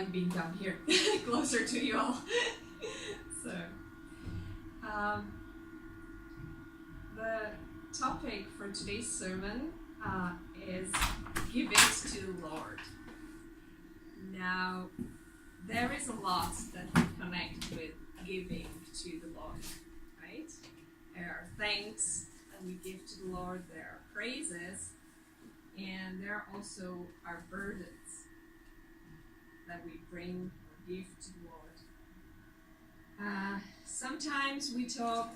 like being down here, closer to you all. So, the topic for today's sermon is give it to the Lord. Now, there is a lot that we connect with giving to the Lord, right? There are thanks that we give to the Lord, there are praises, and there are also our burdens that we bring or give to the Lord. Sometimes we talk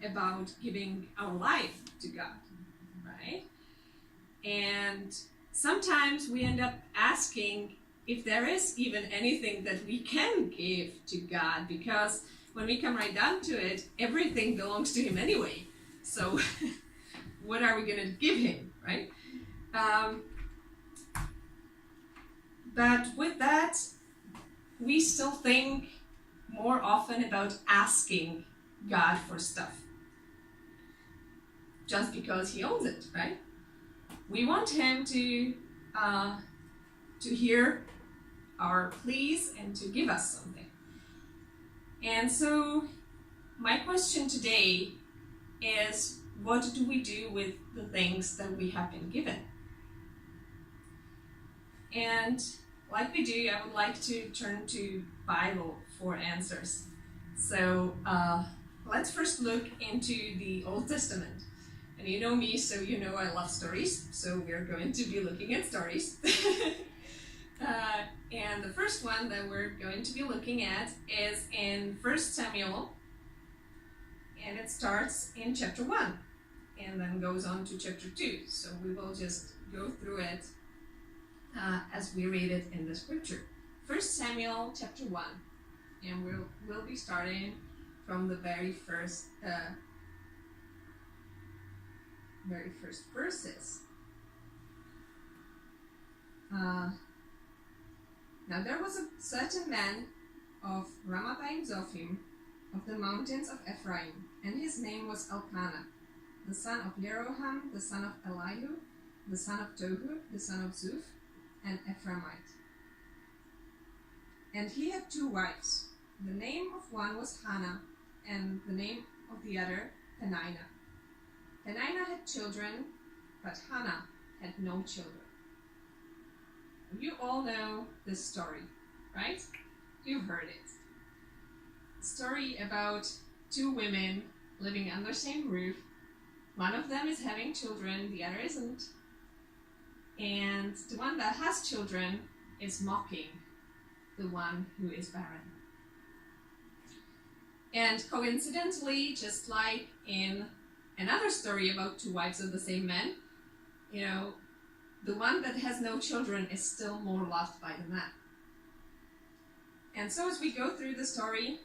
about giving our life to God, right? And sometimes we end up asking if there is even anything that we can give to God, because when we come right down to it, everything belongs to Him anyway. So what are we going to give Him, right? But with that, we still think more often about asking God for stuff, just because He owns it, right? We want Him to hear our pleas and to give us something. And so my question today is, what do we do with the things that we have been given? And like we do, I would like to turn to Bible for answers. So let's first look into the Old Testament. And you know me, so you know I love stories. So we're going to be looking at stories. And the first one that we're going to be looking at is in 1 Samuel. And it starts in chapter 1 and then goes on to chapter 2. So we will just go through it as we read it in the scripture. 1 Samuel chapter 1. And we'll be starting from the very first verses. Now there was a certain man of Ramathaim Zophim, of the mountains of Ephraim, and his name was Elkanah, the son of Jeroham, the son of Elihu, the son of Tohu, the son of Zuph, an Ephraimite. And he had 2 wives. The name of one was Hannah, and the name of the other Peninnah. Peninnah had children, but Hannah had no children. You all know this story, right? You've heard it. A story about 2 women living under the same roof. One of them is having children, the other isn't. And the one that has children is mocking the one who is barren. And coincidentally, just like in another story about 2 wives of the same man, the one that has no children is still more loved by the man. And so as we go through the story,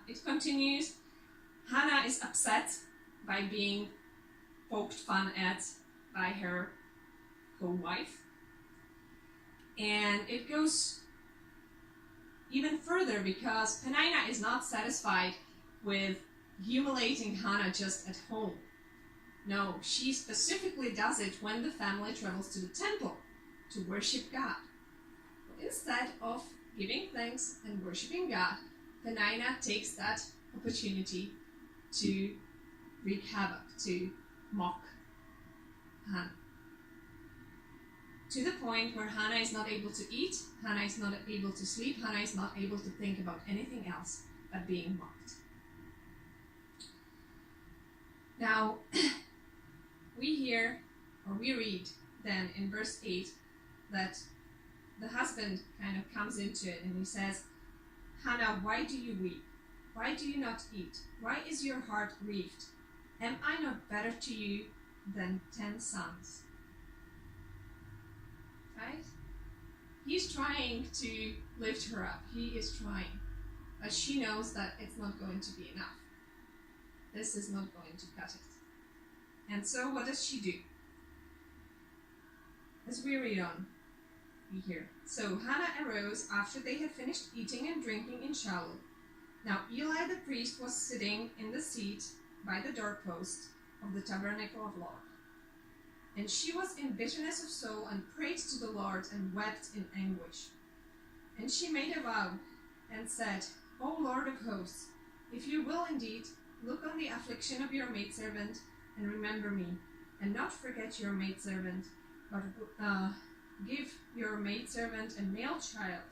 it continues. Hannah is upset by being poked fun at by her co-wife. And it goes even further, because Peninnah is not satisfied with humiliating Hannah just at home. No, she specifically does it when the family travels to the temple to worship God. But instead of giving thanks and worshiping God, Peninnah takes that opportunity to wreak havoc, to mock Hannah. To the point where Hannah is not able to eat, Hannah is not able to sleep, Hannah is not able to think about anything else but being mocked. Now, we read then in verse 8 that the husband kind of comes into it and he says, Hannah, why do you weep? Why do you not eat? Why is your heart grieved? Am I not better to you than 10 sons? Right? He's trying to lift her up. He is trying. But she knows that it's not going to be enough. This is not going to cut it. And so what does she do? As we read on, we hear, so Hannah arose after they had finished eating and drinking in Shiloh. Now Eli the priest was sitting in the seat by the doorpost of the tabernacle of Lord. And she was in bitterness of soul and prayed to the Lord and wept in anguish. And she made a vow and said, O Lord of hosts, if you will indeed look on the affliction of your maidservant and remember me, and not forget your maidservant, but give your maidservant a male child,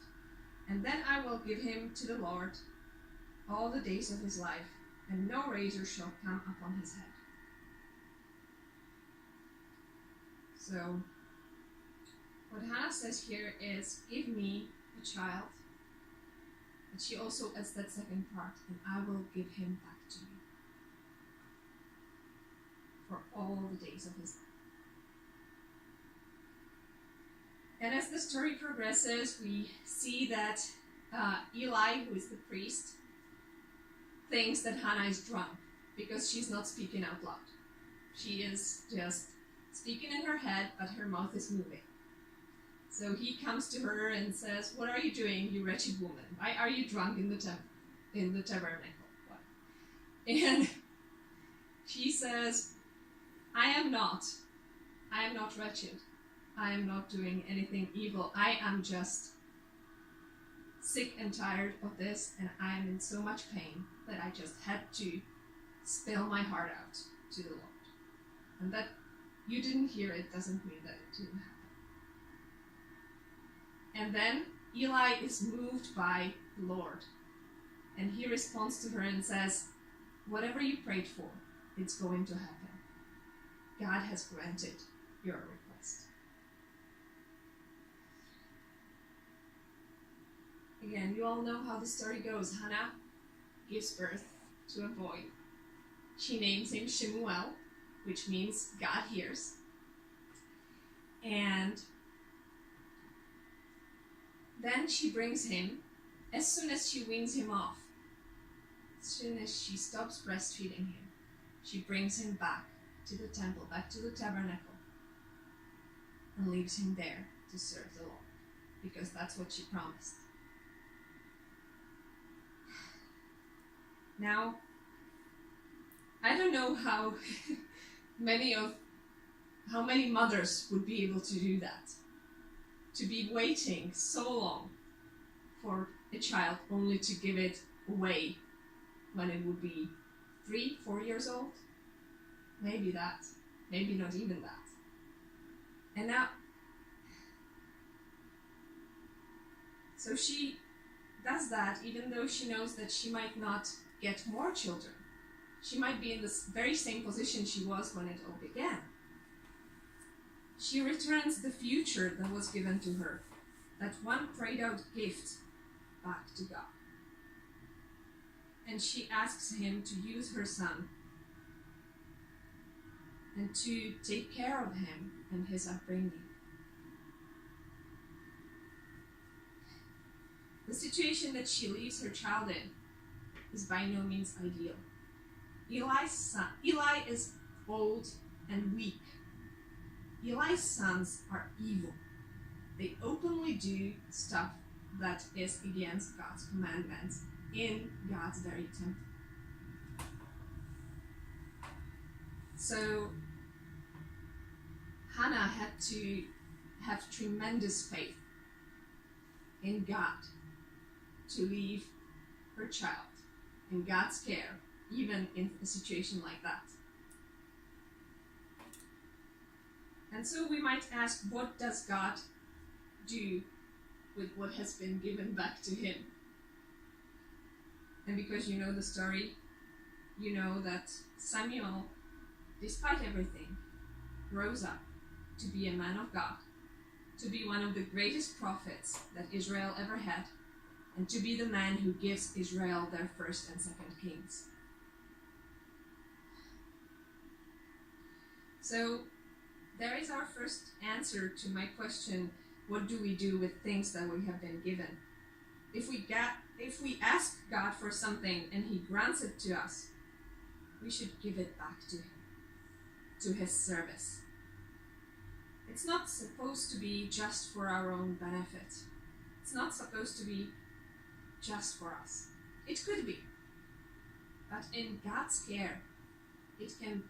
and then I will give him to the Lord all the days of his life, and no razor shall come upon his head. So, what Hannah says here is, give me a child. But she also adds that second part, and I will give him back to you for all the days of his life. And as the story progresses, we see that Eli, who is the priest, thinks that Hannah is drunk because she's not speaking out loud. She is just speaking in her head, but her mouth is moving. So he comes to her and says, what are you doing, you wretched woman? Why are you drunk in the tabernacle? What? And she says, I am not wretched. I am not doing anything evil. I am just sick and tired of this, and I am in so much pain that I just had to spill my heart out to the Lord. And that you didn't hear it doesn't mean that it didn't happen. And then Eli is moved by the Lord, and he responds to her and says, whatever you prayed for, it's going to happen. God has granted your request. Again, you all know how the story goes. Hannah gives birth to a boy. She names him Shemuel, which means God hears. And then she brings him, as soon as she weans him off, as soon as she stops breastfeeding him, she brings him back to the temple, back to the tabernacle, and leaves him there to serve the Lord, because that's what she promised. Now, I don't know how many mothers would be able to do that. To be waiting so long for a child only to give it away when it would be 3-4 years old. Maybe that. Maybe not even that. And now, so she does that even though she knows that she might not get more children. She might be in the very same position she was when it all began. She returns the future that was given to her, that one prayed out gift, back to God. And she asks him to use her son and to take care of him and his upbringing. The situation that she leaves her child in is by no means ideal. Eli is old and weak. Eli's sons are evil. They openly do stuff that is against God's commandments in God's very temple. So Hannah had to have tremendous faith in God to leave her child in God's care, even in a situation like that. And so we might ask, what does God do with what has been given back to him? And because you know the story, you know that Samuel, despite everything, rose up to be a man of God, to be one of the greatest prophets that Israel ever had, and to be the man who gives Israel their first and second kings. So there is our first answer to my question, what do we do with things that we have been given? If we ask God for something and he grants it to us, we should give it back to him, to his service. It's not supposed to be just for our own benefit. It's not supposed to be just for us. It could be. But in God's care, it can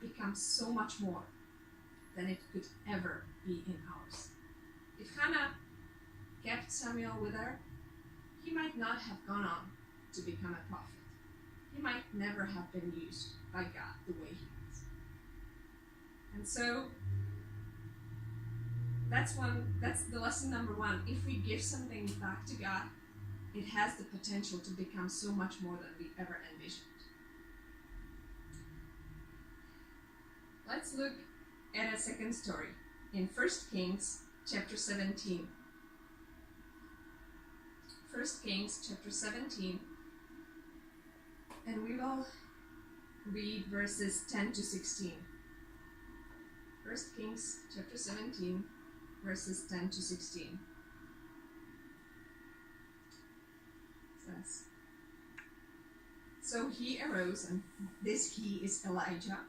become so much more than it could ever be in ours. If Hannah kept Samuel with her, he might not have gone on to become a prophet. He might never have been used by God the way he was. And so that's the lesson number one. If we give something back to God, it has the potential to become so much more than we ever envisioned. Let's look at a second story in 1 Kings chapter 17. 1 Kings chapter 17, and we will read verses 10 to 16. 1 Kings chapter 17, verses 10 to 16. It says, "So he arose," and this he is Elijah,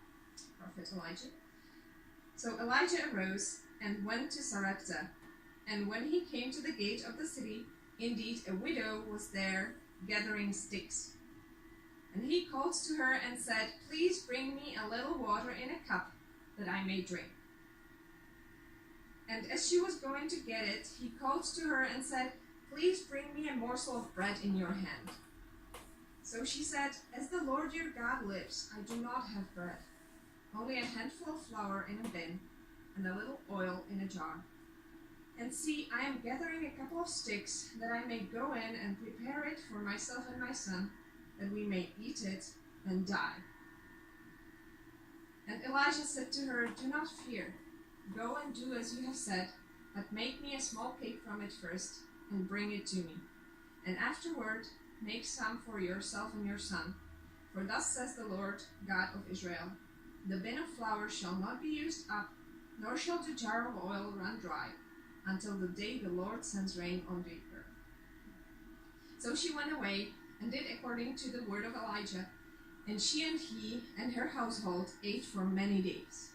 prophet Elijah. "So Elijah arose and went to Sarepta, and when he came to the gate of the city, indeed a widow was there gathering sticks. And he called to her and said, 'Please bring me a little water in a cup, that I may drink.' And as she was going to get it, he called to her and said, 'Please bring me a morsel of bread in your hand.' So she said, 'As the Lord your God lives, I do not have bread, only a handful of flour in a bin, and a little oil in a jar. And see, I am gathering a couple of sticks, that I may go in and prepare it for myself and my son, that we may eat it and die.' And Elijah said to her, 'Do not fear. Go and do as you have said, but make me a small cake from it first, and bring it to me. And afterward, make some for yourself and your son. For thus says the Lord God of Israel, the bin of flour shall not be used up, nor shall the jar of oil run dry, until the day the Lord sends rain on the earth.' So she went away and did according to the word of Elijah, and she and he and her household ate for many days.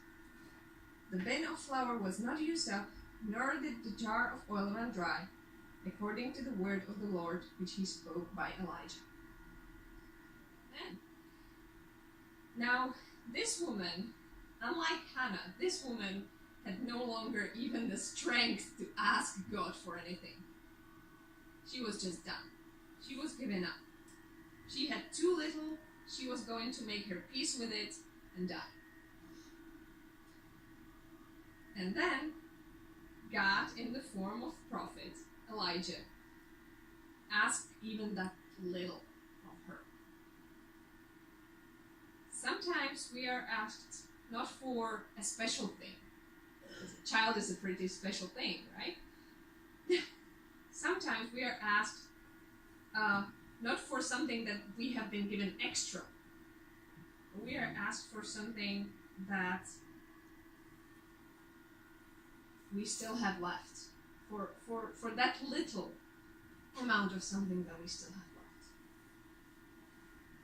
The bin of flour was not used up, nor did the jar of oil run dry, according to the word of the Lord which he spoke by Elijah." Amen. Now, this woman, unlike Hannah, this woman had no longer even the strength to ask God for anything. She was just done. She was given up. She had too little. She was going to make her peace with it and die. And then God, in the form of prophet Elijah, asked even that little of her. Sometimes we are asked not for a special thing. A child is a pretty special thing, right? Sometimes we are asked not for something that we have been given extra. But we are asked for something that we still have left. For that little amount of something that we still have left.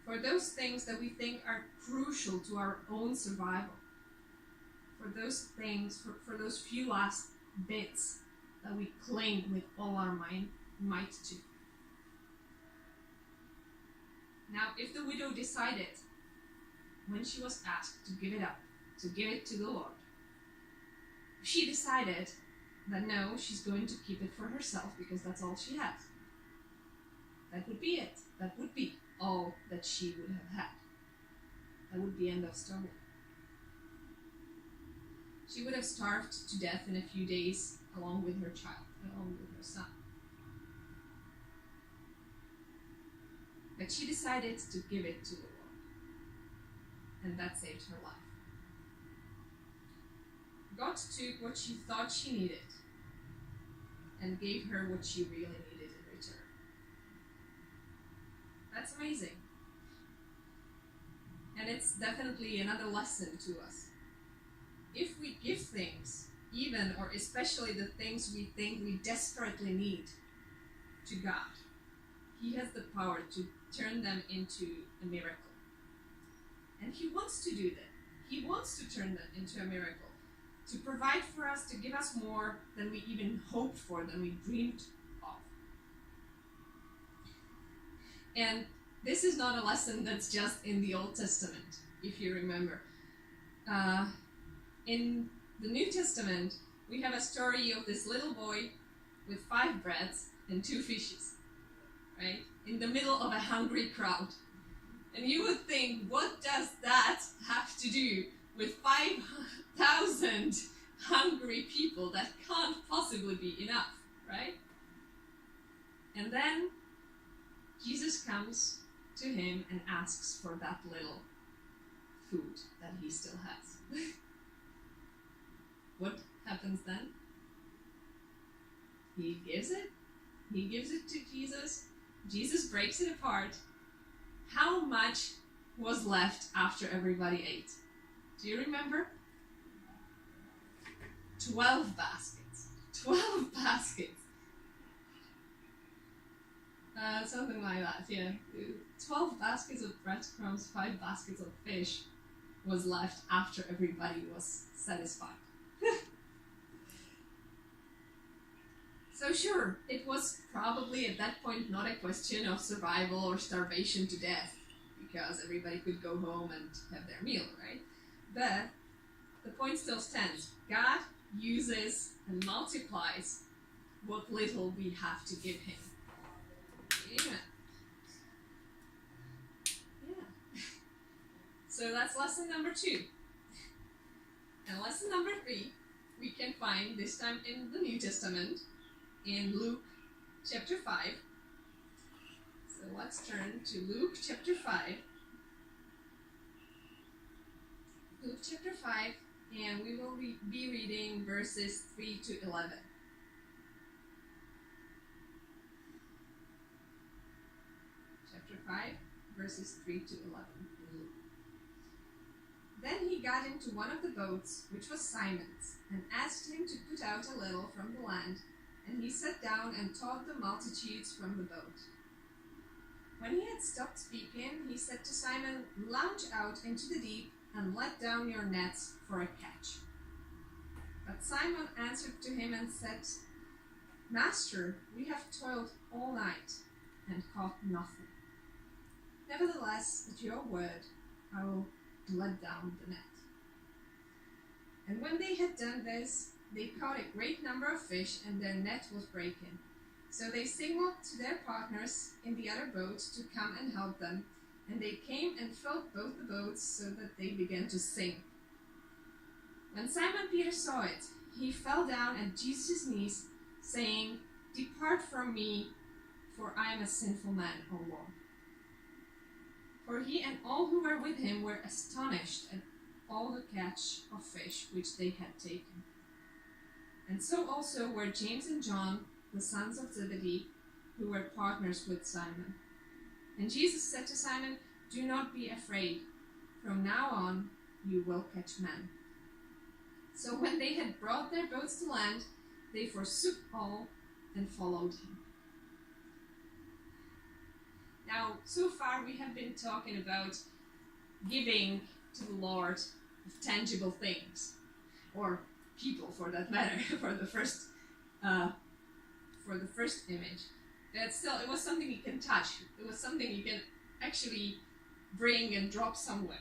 For those things that we think are crucial to our own survival. For those things, for those few last bits that we cling with all our might to. Now, if the widow decided, when she was asked to give it up, to give it to the Lord, she decided that no, she's going to keep it for herself because that's all she has. That would be it. That would be all that she would have had. That would be end of story. She would have starved to death in a few days along with her child, along with her son. But she decided to give it to the Lord. And that saved her life. God took what she thought she needed and gave her what she really needed in return. That's amazing. And it's definitely another lesson to us. If we give things, even or especially the things we think we desperately need, to God, He has the power to turn them into a miracle. And He wants to do that. He wants to turn them into a miracle. To provide for us, to give us more than we even hoped for, than we dreamed of. And this is not a lesson that's just in the Old Testament, if you remember. In the New Testament, we have a story of this little boy with 5 breads and 2 fishes, right? In the middle of a hungry crowd. And you would think, what does that have to do with 5,000 hungry people? That can't possibly be enough, right? And then Jesus comes to him and asks for that little food that he still has. What happens then? He gives it. He gives it to Jesus. Jesus breaks it apart. How much was left after everybody ate? Do you remember? 12 baskets. 12 baskets. Something like that, yeah. 12 baskets of breadcrumbs, 5 baskets of fish was left after everybody was satisfied. So sure, it was probably at that point not a question of survival or starvation to death, because everybody could go home and have their meal, right? But the point still stands. God uses and multiplies what little we have to give him. Amen. Yeah. So that's lesson number 2. And lesson number 3, we can find this time in the New Testament, in Luke chapter 5. So let's turn to Luke chapter 5. Luke chapter 5, and we will be reading verses 3 to 11. Chapter 5, verses 3 to 11. Then he got into one of the boats, which was Simon's, and asked him to put out a little from the land, and he sat down and taught the multitudes from the boat. When he had stopped speaking, he said to Simon, "Launch out into the deep and let down your nets for a catch." But Simon answered to him and said, "Master, we have toiled all night and caught nothing. Nevertheless, at your word, I will let down the net." And when they had done this, they caught a great number of fish, and their net was breaking. So they signaled to their partners in the other boat to come and help them, and they came and filled both the boats so that they began to sink. When Simon Peter saw it, he fell down at Jesus' knees, saying, "Depart from me, for I am a sinful man, O Lord." For he and all who were with him were astonished at all the catch of fish which they had taken. And so also were James and John, the sons of Zebedee, who were partners with Simon. And Jesus said to Simon, "Do not be afraid. From now on you will catch men." So when they had brought their boats to land, they forsook all and followed him. Now, so far we have been talking about giving to the Lord of tangible things, or people for that matter, for the first image. But still, it was something you can touch. It was something you can actually bring and drop somewhere,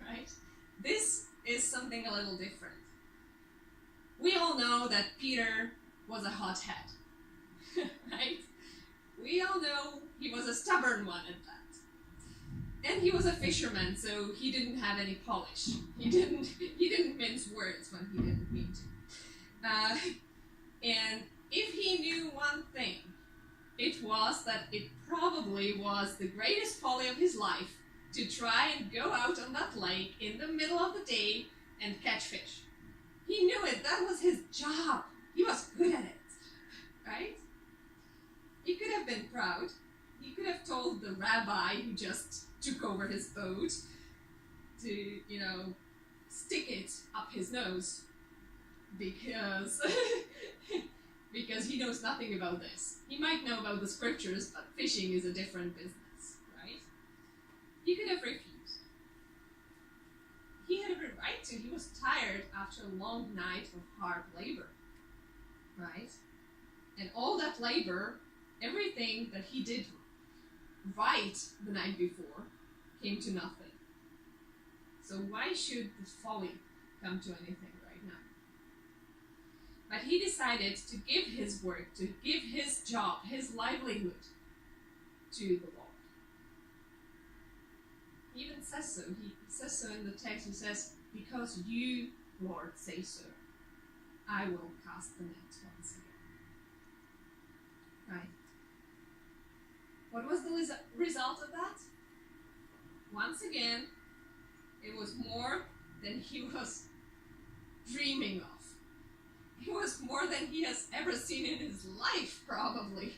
right? This is something a little different. We all know that Peter was a hothead, right? We all know he was a stubborn one at that. And he was a fisherman, so he didn't have any polish. He didn't mince words when he didn't mean to. And if he knew one thing, it was that it probably was the greatest folly of his life to try and go out on that lake in the middle of the day and catch fish. He knew it. That was his job. He was good at it, right? He could have been proud. He could have told the rabbi who just took over his boat to, stick it up his nose because because he knows nothing about this. He might know about the scriptures, but fishing is a different business, right? He could have refused. He had every right to. He was tired after a long night of hard labor, right? And all that labor, everything that he did right the night before, came to nothing. So why should this folly come to anything right now? But he decided to give his work, to give his job, his livelihood to the Lord. He even says so. He says so in the text. He says, "Because you, Lord, say so, I will cast the net once again." Right? What was the result of that? Once again, it was more than he was dreaming of. It was more than he has ever seen in his life, probably.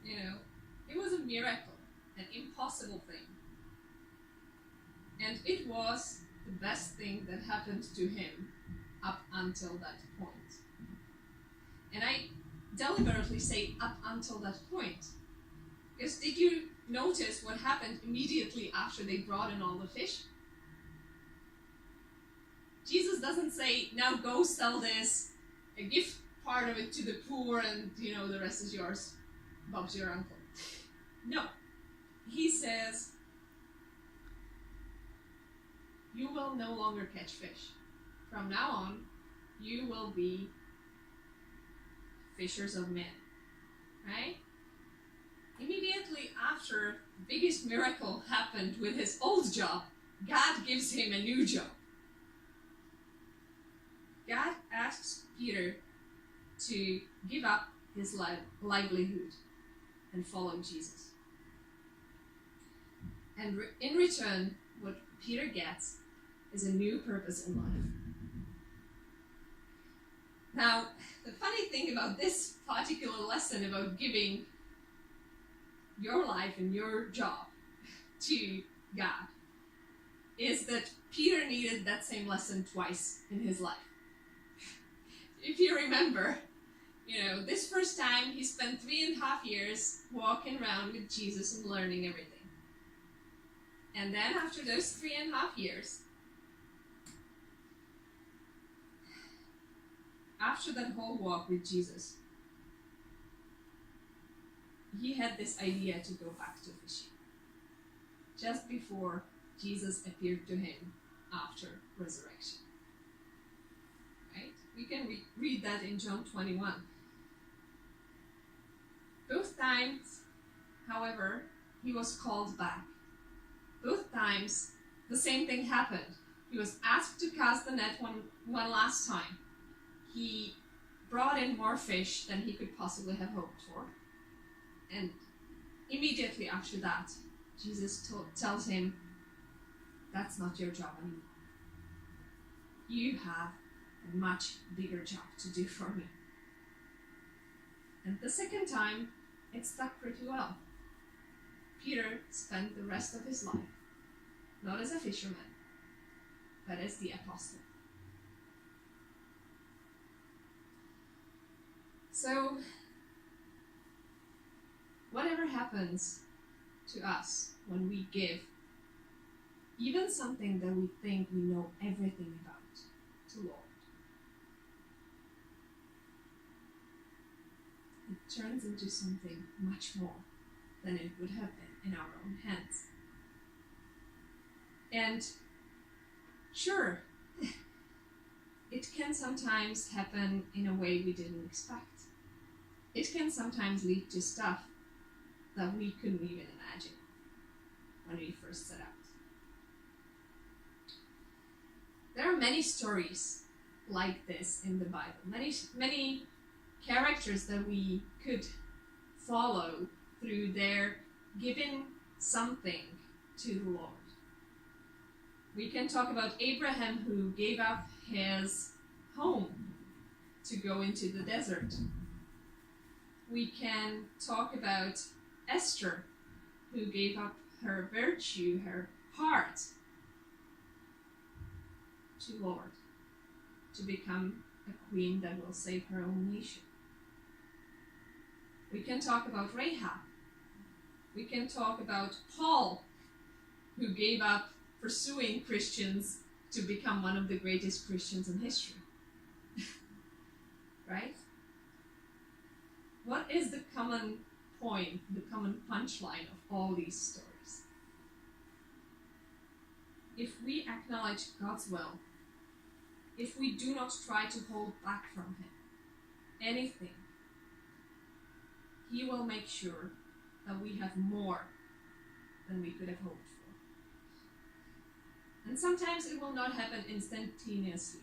It was a miracle, an impossible thing. And it was the best thing that happened to him up until that point. And I deliberately say up until that point. Because did you notice what happened immediately after they brought in all the fish? Jesus doesn't say, "Now go sell this, give part of it to the poor, and the rest is yours. Bob's your uncle." No. He says, "You will no longer catch fish. From now on, you will be fishers of men." Right? Immediately after the biggest miracle happened with his old job, God gives him a new job. God asks Peter to give up his livelihood and follow Jesus. And in return, what Peter gets is a new purpose in life. Now, the funny thing about this particular lesson about giving your life and your job to God is that Peter needed that same lesson twice in his life. If you remember, this first time he spent 3.5 years walking around with Jesus and learning everything. And then after those 3.5 years, after that whole walk with Jesus, he had this idea to go back to fishing. Just before Jesus appeared to him after resurrection. Right? We can read that in John 21. Both times, however, he was called back. Both times, the same thing happened. He was asked to cast the net one last time. He brought in more fish than he could possibly have hoped for. And immediately after that, Jesus tells him, "That's not your job anymore. You have a much bigger job to do for me." And the second time, it stuck pretty well. Peter spent the rest of his life, not as a fisherman, but as the apostle. So, whatever happens to us when we give, even something that we think we know everything about, to Lord, it turns into something much more than it would have been in our own hands. And sure, it can sometimes happen in a way we didn't expect. It can sometimes lead to stuff that we couldn't even imagine when we first set out. There are many stories like this in the Bible, many characters that we could follow through their giving something to the Lord. We can talk about Abraham, who gave up his home to go into the desert. We can talk about Esther, who gave up her virtue, her heart, to Lord, to become a queen that will save her own nation. We can talk about Rahab. We can talk about Paul, who gave up pursuing Christians to become one of the greatest Christians in history. Right? What is the common point, the common punchline of all these stories? If we acknowledge God's will, if we do not try to hold back from Him, anything, He will make sure that we have more than we could have hoped for. And sometimes it will not happen instantaneously.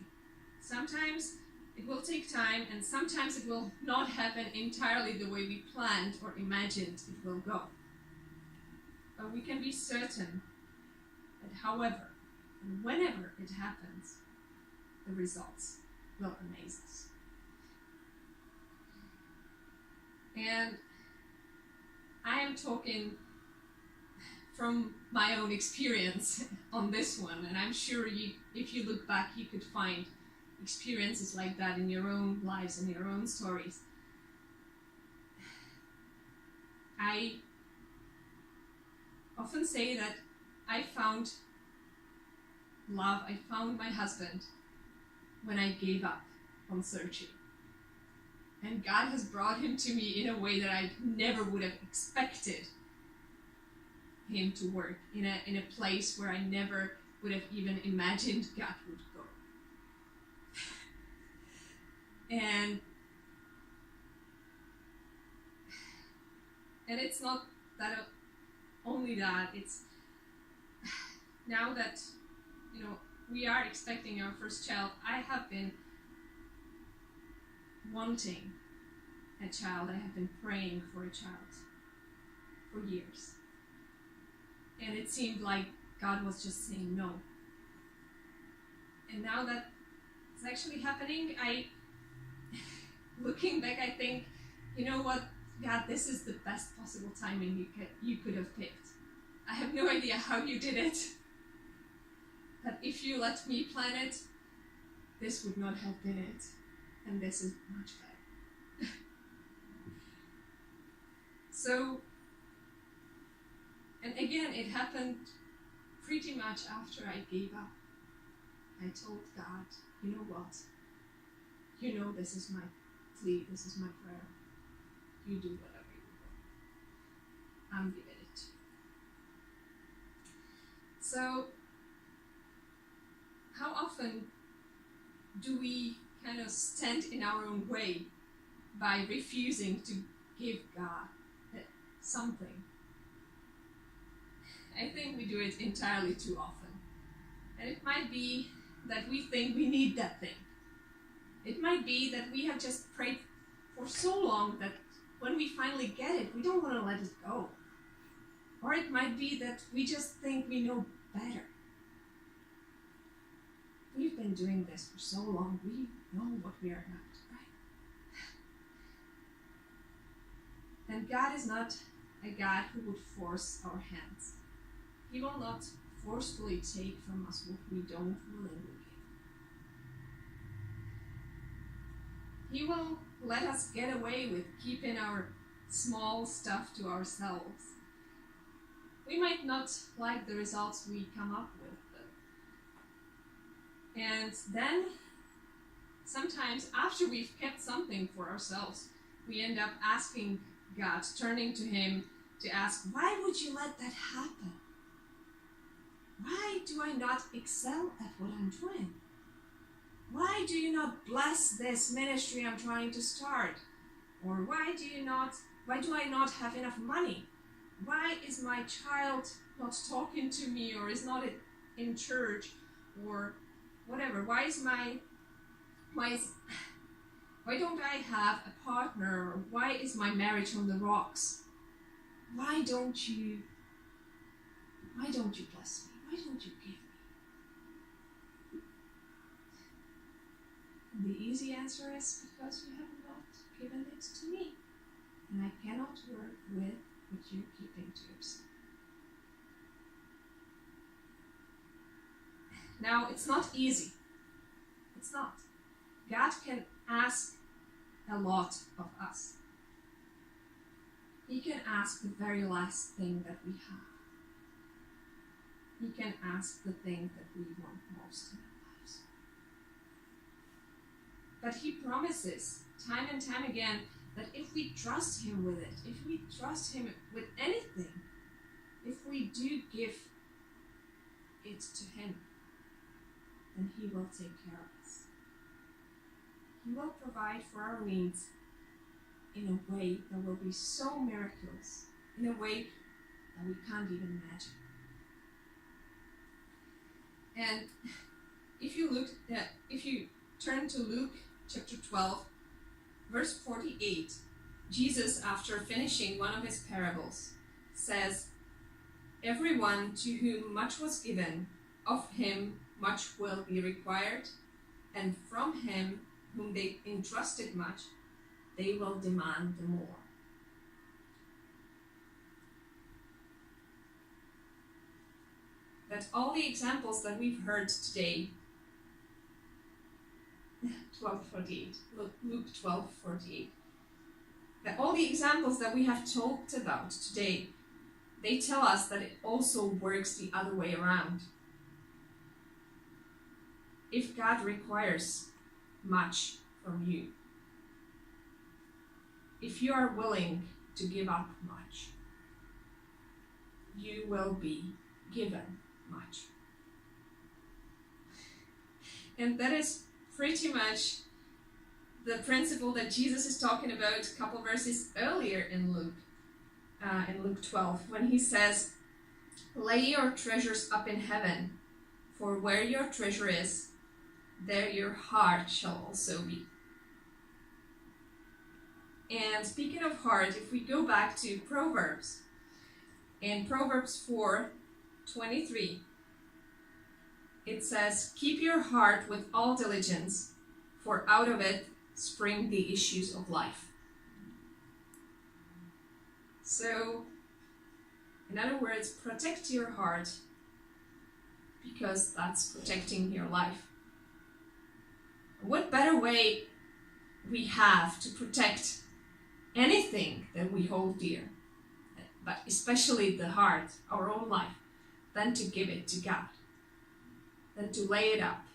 Sometimes it will take time, and sometimes it will not happen entirely the way we planned or imagined it will go. But we can be certain that however and whenever it happens, the results will amaze us. And I am talking from my own experience on this one, and I'm sure if you look back, you could find experiences like that in your own lives and your own stories. I often say that I found love, I found my husband when I gave up on searching. And God has brought him to me in a way that I never would have expected him to work, in a place where I never would have even imagined God would go. And it's not that only that, it's now that we are expecting our first child. I have been wanting a child. I have been praying for a child for years. And it seemed like God was just saying no. And now that it's actually happening, looking back, I think, you know what, God, this is the best possible timing you could have picked. I have no idea how you did it. But if you let me plan it, this would not have been it. And this is much better. So, and again, it happened pretty much after I gave up. I told God, you know what? You know this is my plea, this is my prayer. You do whatever you want. I'm giving it to you. So, how often do we kind of stand in our own way by refusing to give God something? I think we do it entirely too often. And it might be that we think we need that thing. It might be that we have just prayed for so long that when we finally get it, we don't want to let it go. Or it might be that we just think we know better. We've been doing this for so long, we know what we are not, right? And God is not a God who would force our hands. He will not forcefully take from us what we don't willingly give. He will let us get away with keeping our small stuff to ourselves. We might not like the results we come up with, though. And then, sometimes after we've kept something for ourselves, we end up asking God, turning to Him to ask, why would you let that happen? Why do I not excel at what I'm doing? Why do you not bless this ministry I'm trying to start? Or why do I not have enough money? Why is my child not talking to me, or is not in church, or whatever? Why don't I have a partner? Or why is my marriage on the rocks? Why don't you bless me? Why don't you give me? And the easy answer is because you have not given it to me. And I cannot work with what you're keeping to yourself. Now, it's not easy. It's not. God can ask a lot of us. He can ask the very last thing that we have. He can ask the thing that we want most in our lives. But He promises time and time again that if we trust Him with it, if we trust Him with anything, if we do give it to Him, then He will take care of us. He will provide for our needs in a way that will be so miraculous, in a way that we can't even imagine. And if you turn to Luke chapter 12, verse 48, Jesus, after finishing one of his parables, says, "Everyone to whom much was given, of him much will be required, and from him whom they entrusted much, they will demand the more." That all the examples that we've heard today, 12:48, Luke 12:48, that all the examples that we have talked about today, they tell us that it also works the other way around. If God requires much from you, if you are willing to give up much, you will be given much. And that is pretty much the principle that Jesus is talking about a couple verses earlier in Luke 12, when he says, "Lay your treasures up in heaven, for where your treasure is, there your heart shall also be." And speaking of heart, if we go back to Proverbs, in Proverbs 4:23, it says, "Keep your heart with all diligence, for out of it spring the issues of life." So, in other words, protect your heart, because that's protecting your life. What better way we have to protect anything that we hold dear, but especially the heart, our own life, than to give it to God, than to lay it up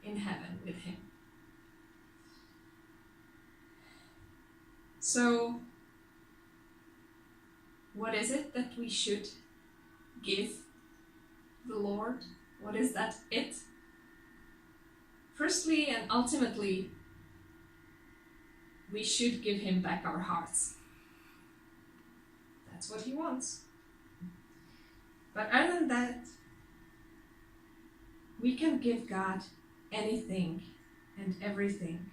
in heaven with him. So, what is it that we should give the Lord? What is that it? Firstly and ultimately, we should give him back our hearts. That's what he wants. But other than that, we can give God anything and everything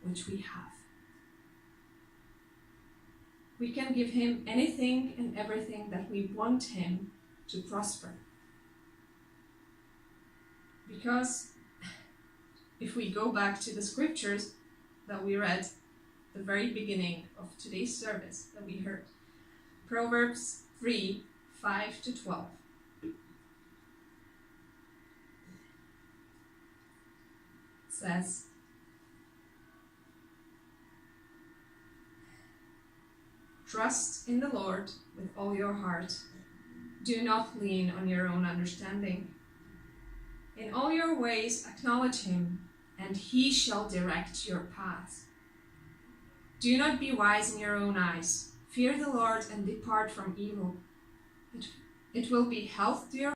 which we have. We can give him anything and everything that we want him to prosper. Because if we go back to the scriptures that we read at the very beginning of today's service that we heard, Proverbs 3:5-12. It says, "Trust in the Lord with all your heart. Do not lean on your own understanding. In all your ways acknowledge him, and he shall direct your paths. Do not be wise in your own eyes. Fear the Lord and depart from evil. It will be health to your